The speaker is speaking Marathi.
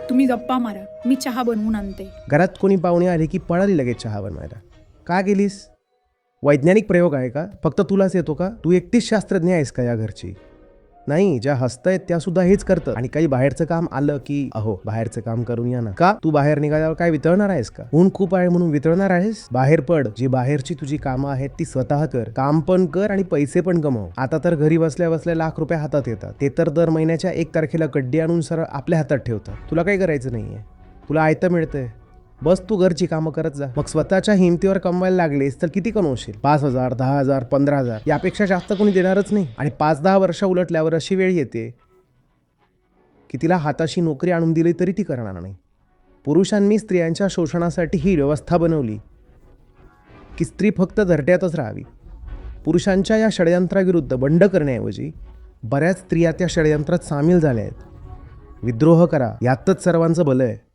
तुम्ही गप्पा मारा, मी चहा बनवून आणते. घरात कोणी पाहुणे आले की पळाली लगेच चहा बनवायला. का गेलीस? वैज्ञानिक प्रयोग आहे का? फक्त तुलाच येतो का? तू एकटीच शास्त्रज्ञ आहेस का या घरची? नाही, ज्या हसतायत त्या सुद्धा हेच करतात. आणि काही बाहेरचं काम आलं की अहो बाहेरचं काम करून या ना. का तू बाहेर निघाल्यावर काय वितळणार आहेस का? ऊन खूप आहे म्हणून वितळणार आहेस? बाहेर पड. जी बाहेरची तुझी कामं आहेत ती स्वतः कर. काम पण कर आणि पैसे पण कमव. आता तर घरी बसल्या बसल्या लाख रुपये हातात येतात. ते तर दर महिन्याच्या 1 तारखेला कड्डी आणून सरळ आपल्या हातात ठेवतात. तुला काही करायचं नाहीये. तुला आयतं मिळतंय. बस तू घरची कामं करत जा. मग स्वतःच्या हिमतीवर कमवायला लागलेस तर किती कमवशील? 5,000, 10,000, 15,000 यापेक्षा जास्त कोणी देणारच नाही. आणि 5-10 वर्ष उलटल्यावर अशी वेळ येते की तिला हाताशी नोकरी आणून दिली तरी ती करणार नाही. पुरुषांनी स्त्रियांच्या शोषणासाठी ही व्यवस्था बनवली की स्त्री फक्त धरट्यातच राहावी. पुरुषांच्या या षडयंत्राविरुद्ध बंड करण्याऐवजी बऱ्याच स्त्रिया त्या षडयंत्रात सामील झाल्या आहेत. विद्रोह करा, यातच सर्वांचं भलं आहे.